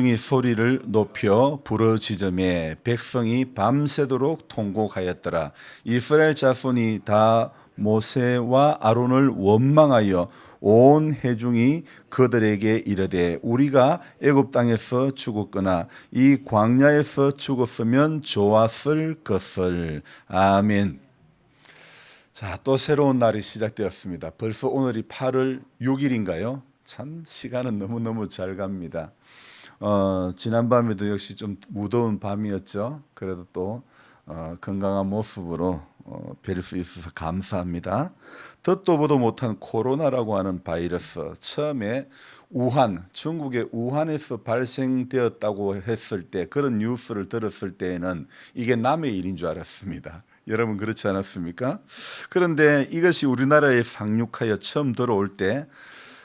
이 소리를 높여 부르짖음에 백성이 밤새도록 통곡하였더라. 이스라엘 자손이 다 모세와 아론을 원망하여 온 회중이 그들에게 이르되 우리가 애굽 땅에서 죽었거나 이 광야에서 죽었으면 좋았을 것을. 아멘. 자, 또 새로운 날이 시작되었습니다. 벌써 오늘이 8월 6일인가요? 참 시간은 너무너무 잘 갑니다. 지난밤에도 역시 좀 무더운 밤이었죠. 그래도 또 건강한 모습으로 뵐 수 있어서 감사합니다. 듣도 보도 못한 코로나라고 하는 바이러스, 처음에 우한, 중국의 우한에서 발생되었다고 했을 때, 그런 뉴스를 들었을 때에는 이게 남의 일인 줄 알았습니다. 여러분 그렇지 않았습니까? 그런데 이것이 우리나라에 상륙하여 처음 들어올 때,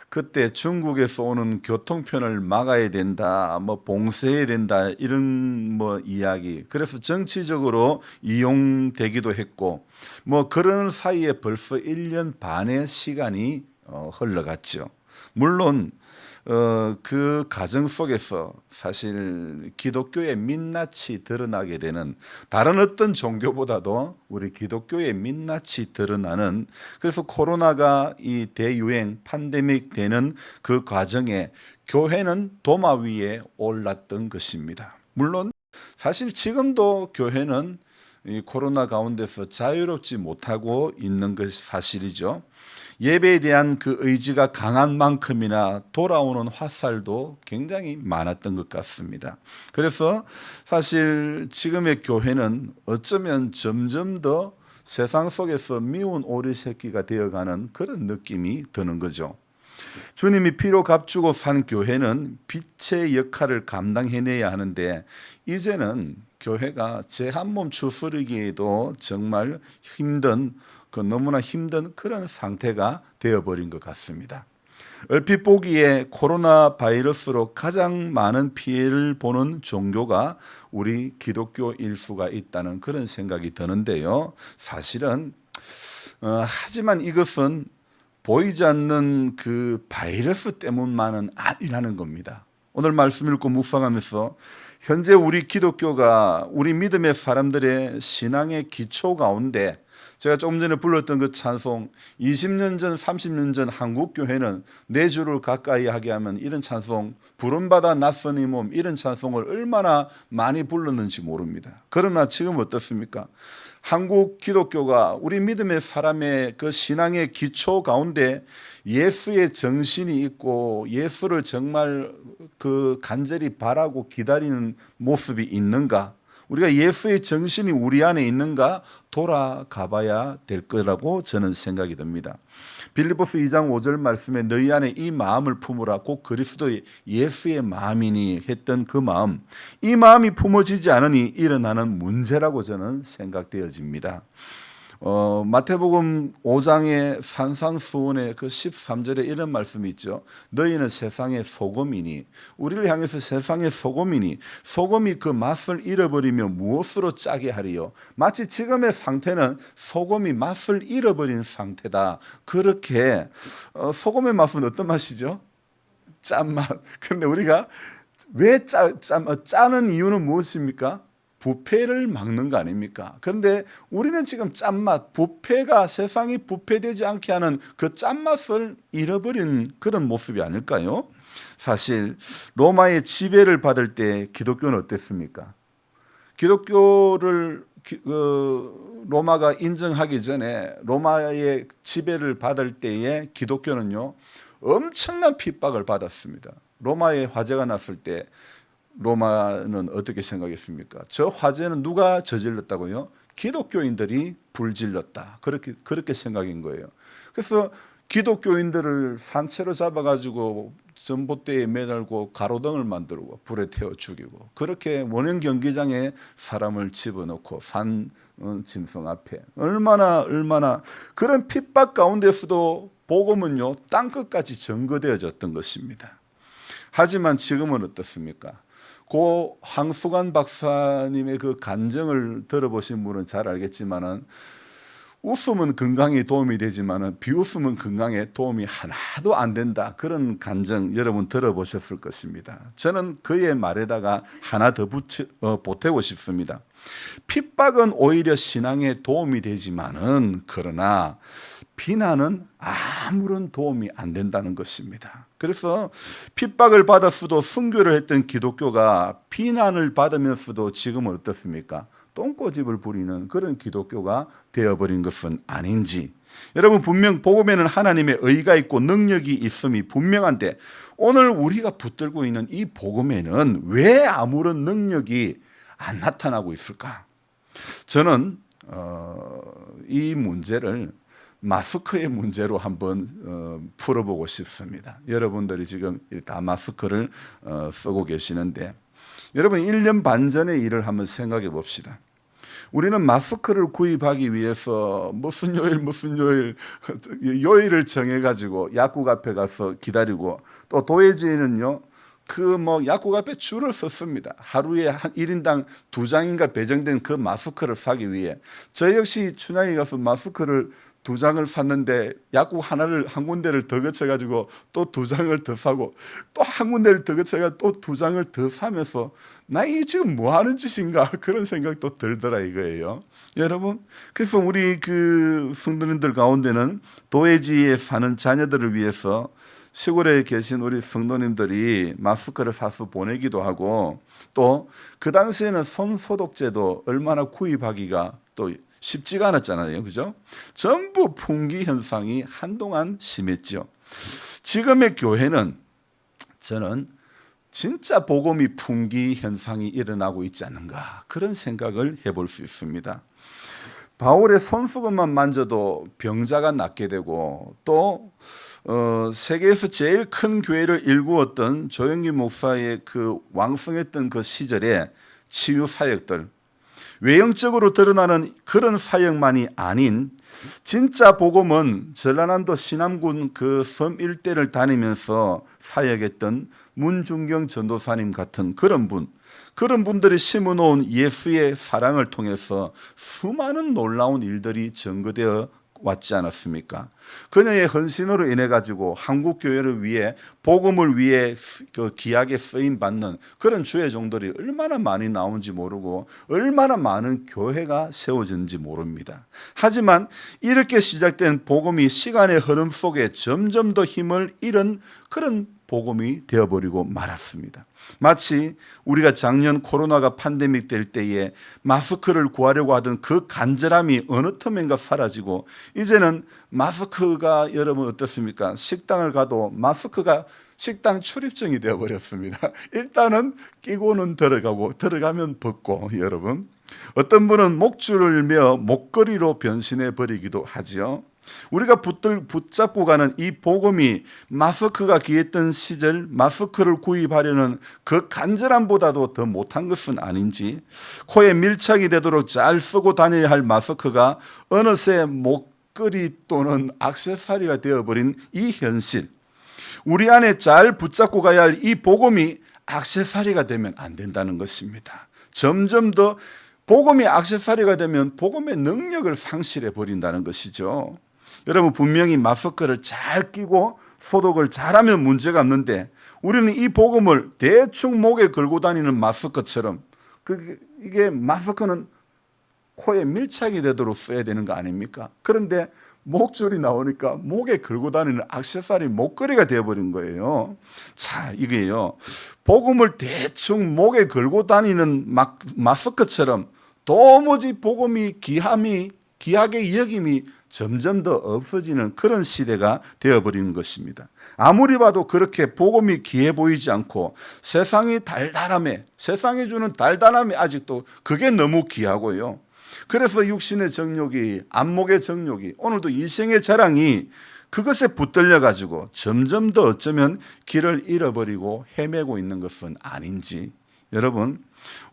그때 중국에서 오는 교통편을 막아야 된다, 봉쇄해야 된다, 이런 이야기. 그래서 정치적으로 이용되기도 했고, 그런 사이에 벌써 1년 반의 시간이 흘러갔죠. 물론 그 과정 속에서 사실 기독교의 민낯이 드러나게 되는, 다른 어떤 종교보다도 우리 기독교의 민낯이 드러나는, 그래서 코로나가 이 대유행 팬데믹 되는 그 과정에 교회는 도마 위에 올랐던 것입니다. 물론 사실 지금도 교회는 이 코로나 가운데서 자유롭지 못하고 있는 것이 사실이죠. 예배에 대한 그 의지가 강한 만큼이나 돌아오는 화살도 굉장히 많았던 것 같습니다. 그래서 사실 지금의 교회는 어쩌면 점점 더 세상 속에서 미운 오리 새끼가 되어가는 그런 느낌이 드는 거죠. 주님이 피로 값주고 산 교회는 빛의 역할을 감당해내야 하는데, 이제는 교회가 제 한 몸 추스르기에도 정말 너무나 힘든 그런 상태가 되어버린 것 같습니다. 얼핏 보기에 코로나 바이러스로 가장 많은 피해를 보는 종교가 우리 기독교일 수가 있다는 그런 생각이 드는데요. 사실은 하지만 이것은 보이지 않는 그 바이러스 때문만은 아니라는 겁니다. 오늘 말씀 읽고 묵상하면서 현재 우리 기독교가 우리 믿음의 사람들의 신앙의 기초 가운데, 제가 조금 전에 불렀던 그 찬송, 20년 전 30년 전 한국 교회는 내 주를 가까이 하게 하면, 이런 찬송, 부름받아 낯선 이 몸, 이런 찬송을 얼마나 많이 불렀는지 모릅니다. 그러나 지금 어떻습니까? 한국 기독교가 우리 믿음의 사람의 그 신앙의 기초 가운데 예수의 정신이 있고 예수를 정말 그 간절히 바라고 기다리는 모습이 있는가? 우리가 예수의 정신이 우리 안에 있는가 돌아가 봐야 될 거라고 저는 생각이 듭니다. 빌립보서 2장 5절 말씀에 너희 안에 이 마음을 품으라, 곧 그리스도의 예수의 마음이니 했던 그 마음, 이 마음이 품어지지 않으니 일어나는 문제라고 저는 생각되어집니다. 마태복음 5장의 산상수훈의 그 13절에 이런 말씀이 있죠. 너희는 세상의 소금이니, 우리를 향해서 세상의 소금이니 소금이 그 맛을 잃어버리면 무엇으로 짜게 하리요. 마치 지금의 상태는 소금이 맛을 잃어버린 상태다. 그렇게 소금의 맛은 어떤 맛이죠? 짠맛. 근데 우리가 왜 짜는 이유는 무엇입니까? 부패를 막는 거 아닙니까? 그런데 우리는 지금 짠맛, 부패가, 세상이 부패되지 않게 하는 그 짠맛을 잃어버린 그런 모습이 아닐까요? 사실 로마의 지배를 받을 때 기독교는 어땠습니까? 기독교를 로마가 인정하기 전에, 로마의 지배를 받을 때에 기독교는요 엄청난 핍박을 받았습니다. 로마의 화재가 났을 때 로마는 어떻게 생각했습니까? 저 화재는 누가 저질렀다고요? 기독교인들이 불질렀다. 그렇게 생각인 거예요. 그래서 기독교인들을 산채로 잡아가지고 전봇대에 매달고 가로등을 만들고 불에 태워 죽이고, 그렇게 원형 경기장에 사람을 집어넣고 산 짐승 앞에 얼마나 그런 핍박 가운데서도 복음은요 땅끝까지 전거되어졌던 것입니다. 하지만 지금은 어떻습니까? 고 황수관 박사님의 그 간증을 들어보신 분은 잘 알겠지만은, 웃음은 건강에 도움이 되지만 비웃음은 건강에 도움이 하나도 안 된다. 그런 간증 여러분 들어보셨을 것입니다. 저는 그의 말에다가 하나 더 보태고 싶습니다. 핍박은 오히려 신앙에 도움이 되지만은 그러나 비난은 아무런 도움이 안 된다는 것입니다. 그래서 핍박을 받았어도 순교를 했던 기독교가 비난을 받으면서도 지금은 어떻습니까? 똥꼬집을 부리는 그런 기독교가 되어버린 것은 아닌지. 여러분 분명 복음에는 하나님의 의가 있고 능력이 있음이 분명한데 오늘 우리가 붙들고 있는 이 복음에는 왜 아무런 능력이 안 나타나고 있을까? 저는 이 문제를 마스크의 문제로 한번 풀어보고 싶습니다. 여러분들이 지금 다 마스크를 쓰고 계시는데 여러분 1년 반 전의 일을 한번 생각해 봅시다. 우리는 마스크를 구입하기 위해서 무슨 요일 요일을 정해가지고 약국 앞에 가서 기다리고 또 도예지에는요 약국 앞에 줄을 섰습니다. 하루에 한 1인당 2장인가 배정된 그 마스크를 사기 위해. 저 역시 춘향이 가서 마스크를 2장을 샀는데 약국 한 군데를 더 거쳐가지고 또 2장을 더 사고 또 한 군데를 더 거쳐가 또 2장을 더 사면서 나 이게 지금 뭐 하는 짓인가 그런 생각도 들더라 이거예요. 여러분, 그래서 우리 그 성도님들 가운데는 도예지에 사는 자녀들을 위해서 시골에 계신 우리 성도님들이 마스크를 사서 보내기도 하고 또 그 당시에는 손소독제도 얼마나 구입하기가 또 쉽지가 않았잖아요. 그죠? 전부 풍기 현상이 한동안 심했죠. 지금의 교회는 저는 진짜 복음이 풍기 현상이 일어나고 있지 않는가 그런 생각을 해볼 수 있습니다. 바울의 손수건만 만져도 병자가 낫게 되고 또 세계에서 제일 큰 교회를 일구었던 조영기 목사의 그 왕성했던 그 시절에 치유 사역들, 외형적으로 드러나는 그런 사역만이 아닌 진짜 복음은 전라남도 신암군 그 섬 일대를 다니면서 사역했던 문중경 전도사님 같은 그런 분들이 심어놓은 예수의 사랑을 통해서 수많은 놀라운 일들이 증거되어 왔지 않았습니까? 그녀의 헌신으로 인해 가지고 한국 교회를 위해 복음을 위해 그 귀하게 쓰임 받는 그런 주의 종들이 얼마나 많이 나온지 모르고 얼마나 많은 교회가 세워졌는지 모릅니다. 하지만 이렇게 시작된 복음이 시간의 흐름 속에 점점 더 힘을 잃은 그런 복음이 되어버리고 말았습니다. 마치 우리가 작년 코로나가 팬데믹 될 때에 마스크를 구하려고 하던 그 간절함이 어느 틈엔가 사라지고 이제는 마스크가 여러분 어떻습니까? 식당을 가도 마스크가 식당 출입증이 되어버렸습니다. 일단은 끼고는 들어가면 벗고 여러분 어떤 분은 목줄을 며 목걸이로 변신해 버리기도 하지요. 우리가 붙잡고 가는 이 복음이 마스크가 귀했던 시절 마스크를 구입하려는 그 간절함보다도 더 못한 것은 아닌지 코에 밀착이 되도록 잘 쓰고 다녀야 할 마스크가 어느새 목걸이 또는 액세서리가 되어버린 이 현실, 우리 안에 잘 붙잡고 가야 할 이 복음이 액세서리가 되면 안 된다는 것입니다. 점점 더 복음이 액세서리가 되면 복음의 능력을 상실해 버린다는 것이죠. 여러분 분명히 마스크를 잘 끼고 소독을 잘하면 문제가 없는데 우리는 이 복음을 대충 목에 걸고 다니는 마스크처럼 이게 마스크는 코에 밀착이 되도록 써야 되는 거 아닙니까? 그런데 목줄이 나오니까 목에 걸고 다니는 액세서리 목걸이가 되어버린 거예요. 자, 이게요. 복음을 대충 목에 걸고 다니는 마스크처럼 도무지 복음이 귀하게 여김이 점점 더 없어지는 그런 시대가 되어버리는 것입니다. 아무리 봐도 그렇게 복음이 귀해 보이지 않고 세상이 주는 달달함이 아직도 그게 너무 귀하고요. 그래서 육신의 정욕이, 안목의 정욕이, 오늘도 이생의 자랑이 그것에 붙들려 가지고 점점 더 어쩌면 길을 잃어버리고 헤매고 있는 것은 아닌지 여러분,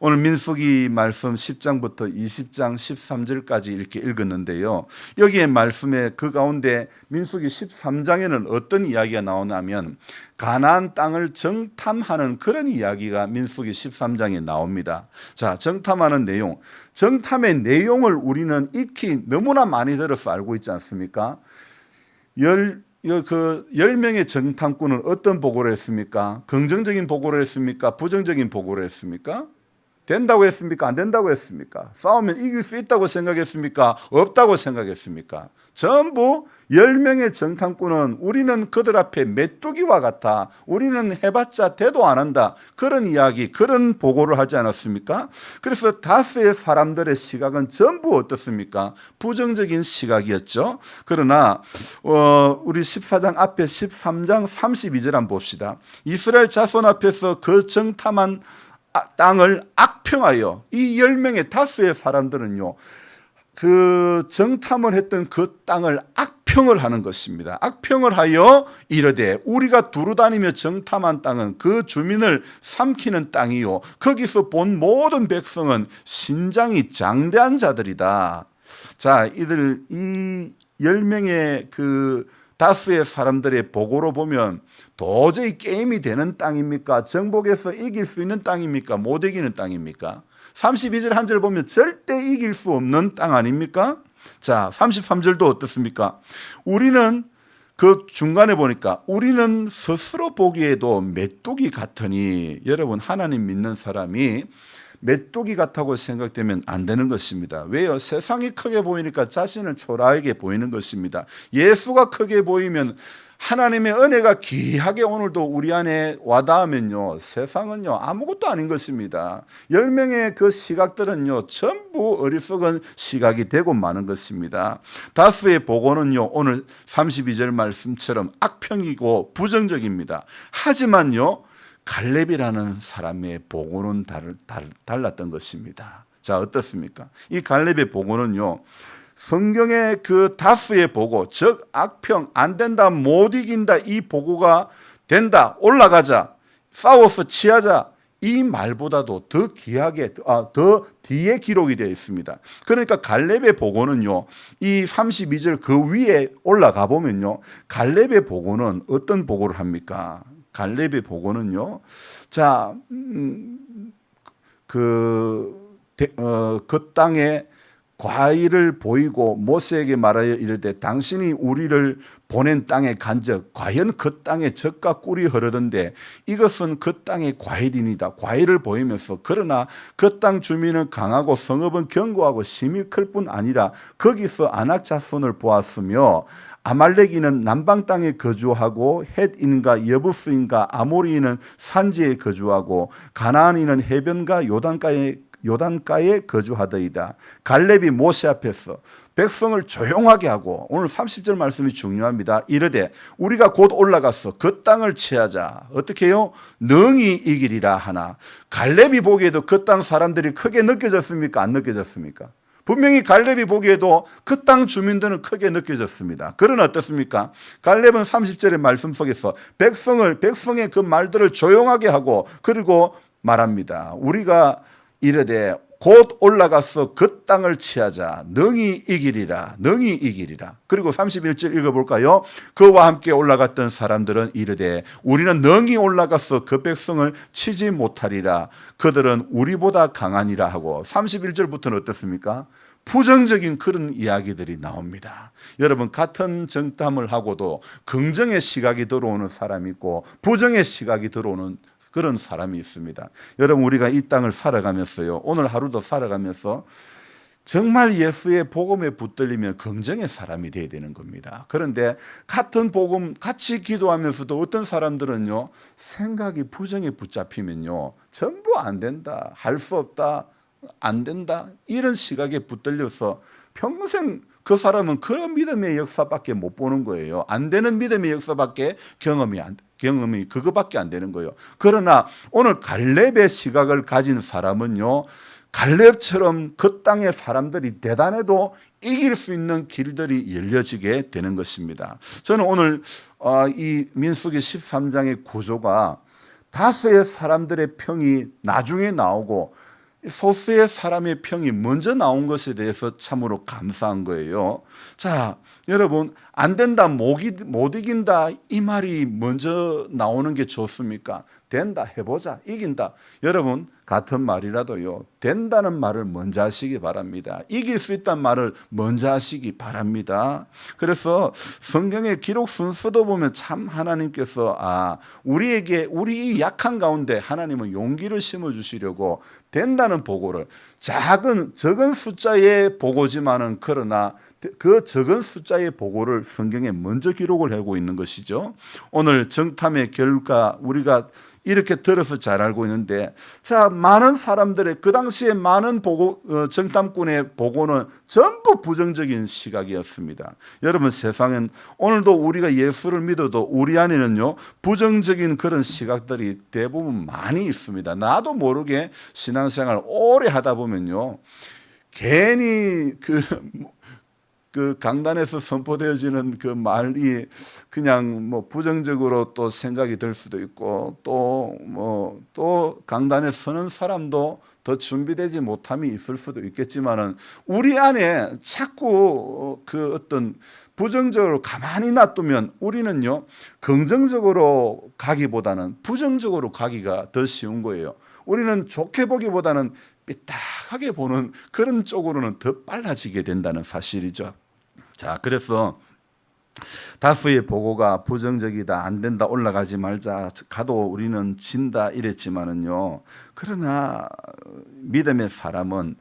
오늘 민수기 말씀 10장부터 20장 13절까지 이렇게 읽었는데요. 여기에 말씀에 그 가운데 민수기 13장에는 어떤 이야기가 나오냐면 가나안 땅을 정탐하는 그런 이야기가 민수기 13장에 나옵니다. 자, 정탐하는 내용. 정탐의 내용을 우리는 익히 너무나 많이 들어서 알고 있지 않습니까? 10명의 정탐꾼은 어떤 보고를 했습니까? 긍정적인 보고를 했습니까? 부정적인 보고를 했습니까? 된다고 했습니까? 안 된다고 했습니까? 싸우면 이길 수 있다고 생각했습니까? 없다고 생각했습니까? 전부 10명의 정탐꾼은 우리는 그들 앞에 메뚜기와 같아. 우리는 해봤자 대도 안 한다. 그런 이야기, 그런 보고를 하지 않았습니까? 그래서 다수의 사람들의 시각은 전부 어떻습니까? 부정적인 시각이었죠. 그러나 우리 14장 앞에 13장 32절 한번 봅시다. 이스라엘 자손 앞에서 그 정탐한 땅을 악평하여, 이 10명의 다수의 사람들은요, 그 정탐을 했던 그 땅을 악평을 하는 것입니다. 악평을 하여 이르되 우리가 두루다니며 정탐한 땅은 그 주민을 삼키는 땅이요 거기서 본 모든 백성은 신장이 장대한 자들이다. 자, 이 10명의 그 다수의 사람들의 보고로 보면 도저히 게임이 되는 땅입니까? 정복해서 이길 수 있는 땅입니까? 못 이기는 땅입니까? 32절 한 절 보면 절대 이길 수 없는 땅 아닙니까? 자, 33절도 어떻습니까? 우리는 그 중간에 보니까 우리는 스스로 보기에도 메뚜기 같으니, 여러분, 하나님 믿는 사람이 메뚜기 같다고 생각되면 안 되는 것입니다. 왜요? 세상이 크게 보이니까 자신은 초라하게 보이는 것입니다. 예수가 크게 보이면, 하나님의 은혜가 귀하게 오늘도 우리 안에 와닿으면요, 세상은요 아무것도 아닌 것입니다. 10명의 그 시각들은요 전부 어리석은 시각이 되고 마는 것입니다. 다수의 보고는요 오늘 32절 말씀처럼 악평이고 부정적입니다. 하지만요 갈렙이라는 사람의 보고는 달랐던 것입니다. 자, 어떻습니까? 이 갈렙의 보고는요, 성경의 그 다수의 보고, 즉 악평, 안 된다, 못 이긴다, 이 보고가 된다, 올라가자, 싸워서 취하자, 이 말보다도 더 귀하게, 더 뒤에 기록이 되어 있습니다. 그러니까 갈렙의 보고는요, 이 32절 그 위에 올라가 보면요, 갈렙의 보고는 어떤 보고를 합니까? 갈렙의 보고는요, 자, 그 땅에 과일을 보이고 모세에게 말하여 이르되 당신이 우리를 보낸 땅에 간적 과연 그 땅에 젖과 꿀이 흐르던데 이것은 그 땅의 과일이니다. 과일을 보이면서 그러나 그 땅 주민은 강하고 성읍은 견고하고 심히 클 뿐 아니라 거기서 아낙 자손을 보았으며 아말렉인은 남방 땅에 거주하고 헷인과 여부스인과 아모리인은 산지에 거주하고 가나안인은 해변과 요단가에 거주하더이다. 갈렙이 모세 앞에서 백성을 조용하게 하고, 오늘 30절 말씀이 중요합니다. 이르되 우리가 곧 올라가서 그 땅을 취하자. 어떻게 해요? 능히 이기리라 하나. 갈렙이 보기에도 그 땅 사람들이 크게 느껴졌습니까? 안 느껴졌습니까? 분명히 갈렙이 보기에도 그 땅 주민들은 크게 느껴졌습니다. 그러나 어떻습니까? 갈렙은 30절의 말씀 속에서 백성의 그 말들을 조용하게 하고, 그리고 말합니다. 우리가 이르되 곧 올라가서 그 땅을 취하자. 능히 이기리라. 능히 이기리라. 그리고 31절 읽어볼까요? 그와 함께 올라갔던 사람들은 이르되 우리는 능히 올라가서 그 백성을 치지 못하리라. 그들은 우리보다 강하니라 하고, 31절부터는 어떻습니까? 부정적인 그런 이야기들이 나옵니다. 여러분, 같은 정탐을 하고도 긍정의 시각이 들어오는 사람이 있고 부정의 시각이 들어오는 그런 사람이 있습니다. 여러분, 우리가 이 땅을 살아가면서요, 오늘 하루도 살아가면서 정말 예수의 복음에 붙들리면 긍정의 사람이 되어야 되는 겁니다. 그런데 같은 복음 같이 기도하면서도 어떤 사람들은요, 생각이 부정에 붙잡히면요, 전부 안 된다, 할 수 없다, 안 된다, 이런 시각에 붙들려서 평생 그 사람은 그런 믿음의 역사밖에 못 보는 거예요. 안 되는 믿음의 역사밖에 경험이 그거밖에 안 되는 거예요. 그러나 오늘 갈렙의 시각을 가진 사람은요, 갈렙처럼 그 땅의 사람들이 대단해도 이길 수 있는 길들이 열려지게 되는 것입니다. 저는 오늘 이 민수기 13장의 구조가 다수의 사람들의 평이 나중에 나오고 소수의 사람의 평이 먼저 나온 것에 대해서 참으로 감사한 거예요. 자, 여러분, 안 된다, 못 이긴다, 이 말이 먼저 나오는 게 좋습니까? 된다, 해보자, 이긴다. 여러분, 같은 말이라도요, 된다는 말을 먼저 하시기 바랍니다. 이길 수 있다는 말을 먼저 하시기 바랍니다. 그래서 성경의 기록 순서도 보면 참 하나님께서 우리에게 우리 약한 가운데 하나님은 용기를 심어주시려고 된다는 보고를 적은 숫자의 보고지만은 그러나 그 적은 숫자의 보고를 성경에 먼저 기록을 하고 있는 것이죠. 오늘 정탐의 결과 우리가 이렇게 들어서 잘 알고 있는데, 자, 많은 사람들의 그 당시에 많은 정탐꾼의 보고는 전부 부정적인 시각이었습니다. 여러분, 세상엔 오늘도 우리가 예수를 믿어도 우리 안에는요 부정적인 그런 시각들이 대부분 많이 있습니다. 나도 모르게 신앙생활 오래 하다 보면요 괜히 그 강단에서 선포되어지는 그 말이 그냥 뭐 부정적으로 또 생각이 들 수도 있고 또 강단에 서는 사람도 더 준비되지 못함이 있을 수도 있겠지만은 우리 안에 자꾸 그 어떤 부정적으로 가만히 놔두면 우리는요 긍정적으로 가기보다는 부정적으로 가기가 더 쉬운 거예요. 우리는 좋게 보기보다는 삐딱하게 보는 그런 쪽으로는 더 빨라지게 된다는 사실이죠. 자, 그래서 다수의 보고가 부정적이다, 안 된다, 올라가지 말자, 가도 우리는 진다 이랬지만은요. 그러나 믿음의 사람은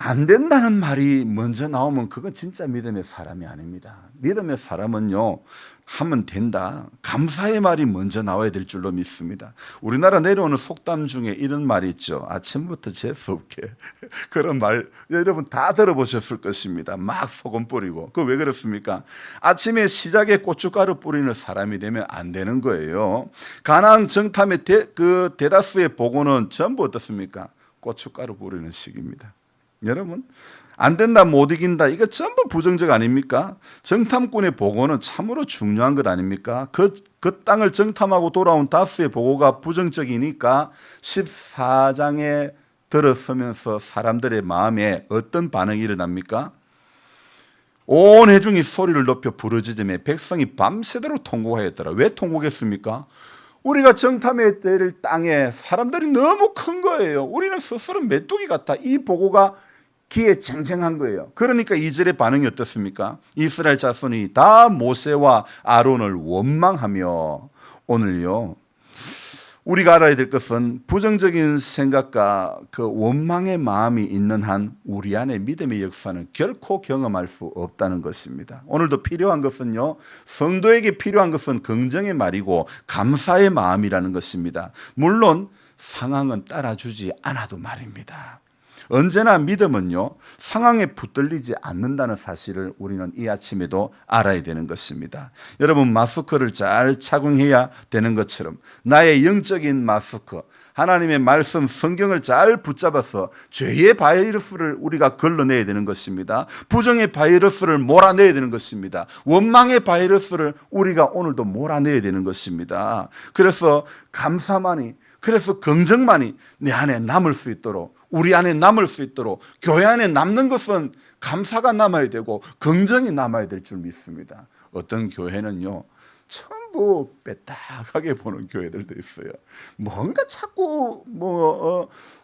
안 된다는 말이 먼저 나오면 그건 진짜 믿음의 사람이 아닙니다. 믿음의 사람은요, 하면 된다, 감사의 말이 먼저 나와야 될 줄로 믿습니다. 우리나라 내려오는 속담 중에 이런 말이 있죠. 아침부터 재수없게. 그런 말 여러분 다 들어보셨을 것입니다. 막 소금 뿌리고. 그 왜 그렇습니까? 아침에 시작에 고춧가루 뿌리는 사람이 되면 안 되는 거예요. 가나안 정탐의 대다수의 보고는 전부 어떻습니까? 고춧가루 뿌리는 식입니다. 여러분, 안 된다, 못 이긴다, 이거 전부 부정적 아닙니까? 정탐꾼의 보고는 참으로 중요한 것 아닙니까? 그 땅을 정탐하고 돌아온 다수의 보고가 부정적이니까 14장에 들어서면서 사람들의 마음에 어떤 반응이 일어납니까? 온 회중이 소리를 높여 부르짖으며 백성이 밤새도록 통곡하였더라. 왜 통곡했습니까? 우리가 정탐해야 될 땅에 사람들이 너무 큰 거예요. 우리는 스스로 메뚜기 같아. 이 보고가 귀에 쟁쟁한 거예요. 그러니까 2절의 반응이 어떻습니까? 이스라엘 자손이 다 모세와 아론을 원망하며, 오늘요 우리가 알아야 될 것은 부정적인 생각과 그 원망의 마음이 있는 한 우리 안에 믿음의 역사는 결코 경험할 수 없다는 것입니다. 오늘도 필요한 것은요, 성도에게 필요한 것은 긍정의 말이고 감사의 마음이라는 것입니다. 물론 상황은 따라주지 않아도 말입니다. 언제나 믿음은요 상황에 붙들리지 않는다는 사실을 우리는 이 아침에도 알아야 되는 것입니다. 여러분, 마스크를 잘 착용해야 되는 것처럼 나의 영적인 마스크, 하나님의 말씀 성경을 잘 붙잡아서 죄의 바이러스를 우리가 걸러내야 되는 것입니다. 부정의 바이러스를 몰아내야 되는 것입니다. 원망의 바이러스를 우리가 오늘도 몰아내야 되는 것입니다. 그래서 감사만이, 그래서 긍정만이 내 안에 남을 수 있도록, 우리 안에 남을 수 있도록, 교회 안에 남는 것은 감사가 남아야 되고 긍정이 남아야 될 줄 믿습니다. 어떤 교회는요 전부 빼딱하게 보는 교회들도 있어요. 뭔가 자꾸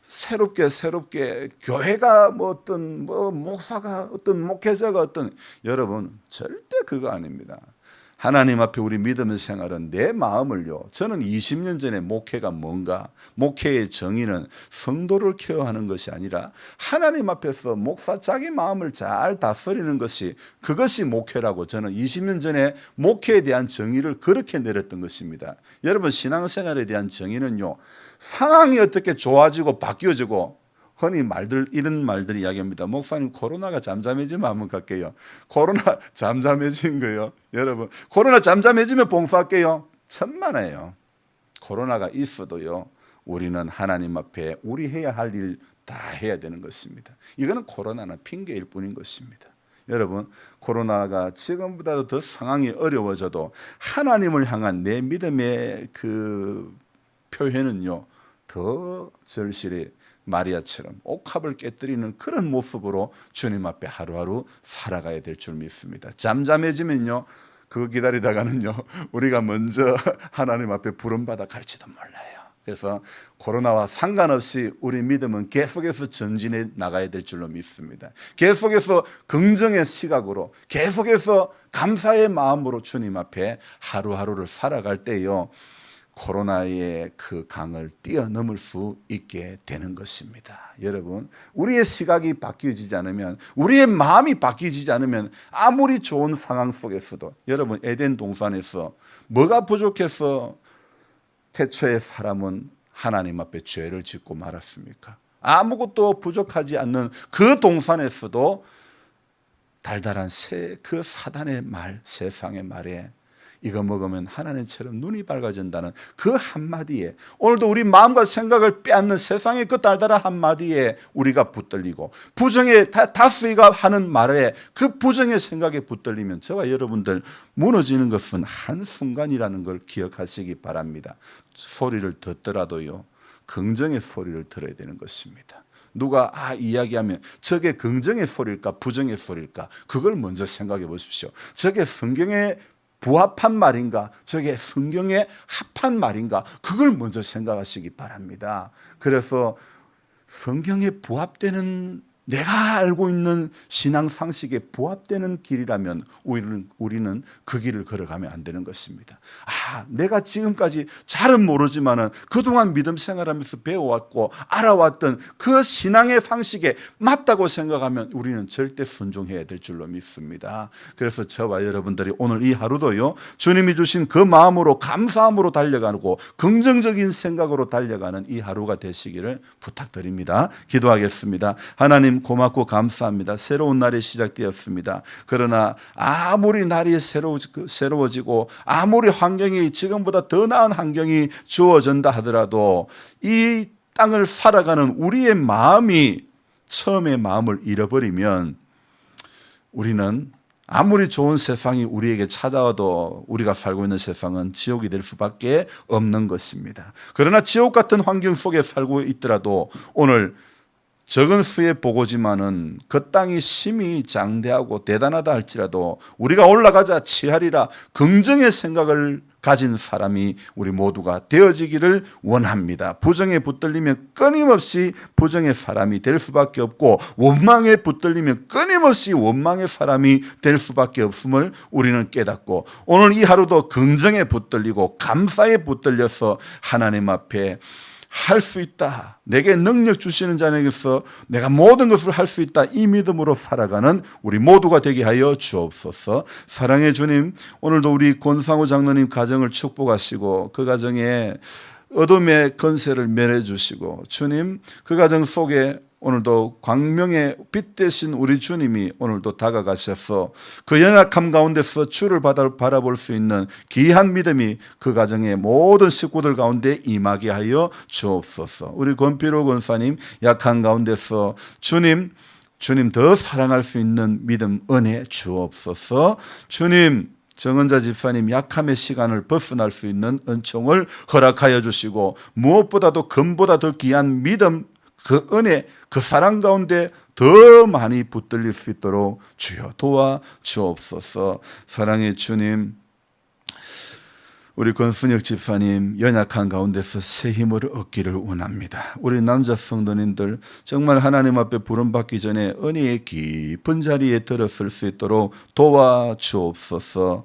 새롭게 교회가 어떤 목사가 어떤 목회자가 여러분 절대 그거 아닙니다. 하나님 앞에 우리 믿음의 생활은 내 마음을요, 저는 20년 전에 목회가 뭔가, 목회의 정의는 성도를 케어하는 것이 아니라 하나님 앞에서 목사 자기 마음을 잘 다스리는 것이, 그것이 목회라고 저는 20년 전에 목회에 대한 정의를 그렇게 내렸던 것입니다. 여러분, 신앙생활에 대한 정의는요, 상황이 어떻게 좋아지고 바뀌어지고, 흔히 이런 말들 이야기합니다. 목사님, 코로나가 잠잠해지면 한번 갈게요. 코로나 잠잠해진 거예요. 여러분, 코로나 잠잠해지면 봉사할게요. 천만에요. 코로나가 있어도요, 우리는 하나님 앞에 우리 해야 할 일 다 해야 되는 것입니다. 이거는 코로나는 핑계일 뿐인 것입니다. 여러분, 코로나가 지금보다도 더 상황이 어려워져도 하나님을 향한 내 믿음의 그 표현은요 더 절실히 마리아처럼 옥합을 깨뜨리는 그런 모습으로 주님 앞에 하루하루 살아가야 될 줄 믿습니다. 잠잠해지면요 그거 기다리다가는요 우리가 먼저 하나님 앞에 부름받아 갈지도 몰라요. 그래서 코로나와 상관없이 우리 믿음은 계속해서 전진해 나가야 될 줄로 믿습니다. 계속해서 긍정의 시각으로, 계속해서 감사의 마음으로 주님 앞에 하루하루를 살아갈 때요 코로나의 그 강을 뛰어넘을 수 있게 되는 것입니다. 여러분, 우리의 시각이 바뀌어지지 않으면, 우리의 마음이 바뀌어지지 않으면 아무리 좋은 상황 속에서도, 여러분 에덴 동산에서 뭐가 부족해서 태초에 사람은 하나님 앞에 죄를 짓고 말았습니까? 아무것도 부족하지 않는 그 동산에서도 달달한 그 사단의 말, 세상의 말에 이거 먹으면 하나님처럼 눈이 밝아진다는 그 한마디에, 오늘도 우리 마음과 생각을 빼앗는 세상의 그 달달한 한마디에 우리가 붙들리고, 부정의 다수가 하는 말에 그 부정의 생각에 붙들리면 저와 여러분들 무너지는 것은 한순간이라는 걸 기억하시기 바랍니다. 소리를 듣더라도요 긍정의 소리를 들어야 되는 것입니다. 누가 이야기하면 저게 긍정의 소리일까 부정의 소리일까, 그걸 먼저 생각해 보십시오. 저게 성경에 부합한 말인가, 저게 성경에 합한 말인가, 그걸 먼저 생각하시기 바랍니다. 그래서 성경에 부합되는, 내가 알고 있는 신앙 상식에 부합되는 길이라면 우리는 그 길을 걸어가면 안 되는 것입니다. 내가 지금까지 잘은 모르지만은 그동안 믿음 생활하면서 배워왔고 알아왔던 그 신앙의 상식에 맞다고 생각하면 우리는 절대 순종해야 될 줄로 믿습니다. 그래서 저와 여러분들이 오늘 이 하루도요 주님이 주신 그 마음으로 감사함으로 달려가고 긍정적인 생각으로 달려가는 이 하루가 되시기를 부탁드립니다. 기도하겠습니다. 하나님 고맙고 감사합니다. 새로운 날이 시작되었습니다. 그러나 아무리 날이 새로워지고 아무리 환경이 지금보다 더 나은 환경이 주어진다 하더라도 이 땅을 살아가는 우리의 마음이 처음의 마음을 잃어버리면 우리는 아무리 좋은 세상이 우리에게 찾아와도 우리가 살고 있는 세상은 지옥이 될 수밖에 없는 것입니다. 그러나 지옥 같은 환경 속에 살고 있더라도 오늘 적은 수의 보고지만은 그 땅이 심히 장대하고 대단하다 할지라도 우리가 올라가자 치하리라 긍정의 생각을 가진 사람이 우리 모두가 되어지기를 원합니다. 부정에 붙들리면 끊임없이 부정의 사람이 될 수밖에 없고, 원망에 붙들리면 끊임없이 원망의 사람이 될 수밖에 없음을 우리는 깨닫고, 오늘 이 하루도 긍정에 붙들리고 감사에 붙들려서 하나님 앞에 할 수 있다, 내게 능력 주시는 자에게서 내가 모든 것을 할 수 있다, 이 믿음으로 살아가는 우리 모두가 되게 하여 주옵소서. 사랑의 주님, 오늘도 우리 권상우 장로님 가정을 축복하시고 그 가정에 어둠의 권세를 멸해 주시고, 주님 그 가정 속에 오늘도 광명의 빛 되신 우리 주님이 오늘도 다가가셔서 그 연약함 가운데서 주를 바라볼 수 있는 귀한 믿음이 그 가정의 모든 식구들 가운데 임하게 하여 주옵소서. 우리 권필호 권사님 약한 가운데서 주님 더 사랑할 수 있는 믿음 은혜 주옵소서. 주님 정은자 집사님 약함의 시간을 벗어날 수 있는 은총을 허락하여 주시고, 무엇보다도 금보다 더 귀한 믿음, 그 은혜, 그 사랑 가운데 더 많이 붙들릴 수 있도록 주여 도와 주옵소서. 사랑의 주님, 우리 권순혁 집사님 연약한 가운데서 새 힘을 얻기를 원합니다. 우리 남자 성도님들 정말 하나님 앞에 부름받기 전에 은혜의 깊은 자리에 들어설 수 있도록 도와 주옵소서.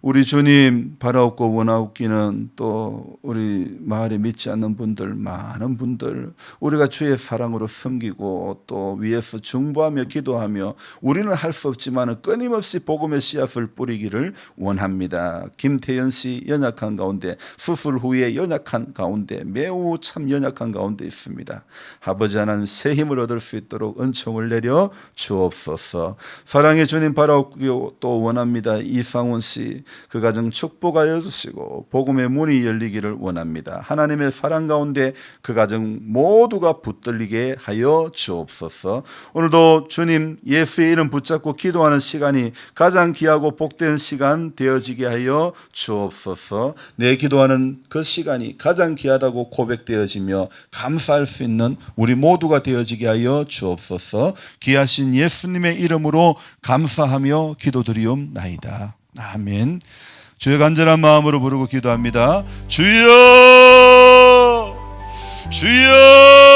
우리 주님 바라옵고 원하옵기는 또 우리 마을에 믿지 않는 분들, 많은 분들 우리가 주의 사랑으로 섬기고 또 위에서 중보하며 기도하며 우리는 할 수 없지만 끊임없이 복음의 씨앗을 뿌리기를 원합니다. 김태연 씨 연약한 가운데, 수술 후에 연약한 가운데, 매우 참 연약한 가운데 있습니다. 아버지 하나님 새 힘을 얻을 수 있도록 은총을 내려 주옵소서. 사랑의 주님 바라옵고 또 원합니다. 이상훈 씨 그 가정 축복하여 주시고 복음의 문이 열리기를 원합니다. 하나님의 사랑 가운데 그 가정 모두가 붙들리게 하여 주옵소서. 오늘도 주님 예수의 이름 붙잡고 기도하는 시간이 가장 귀하고 복된 시간 되어지게 하여 주옵소서. 내 기도하는 그 시간이 가장 귀하다고 고백되어지며 감사할 수 있는 우리 모두가 되어지게 하여 주옵소서. 귀하신 예수님의 이름으로 감사하며 기도드리옵나이다. 아멘. 주의 간절한 마음으로 부르고 기도합니다. 주여, 주여.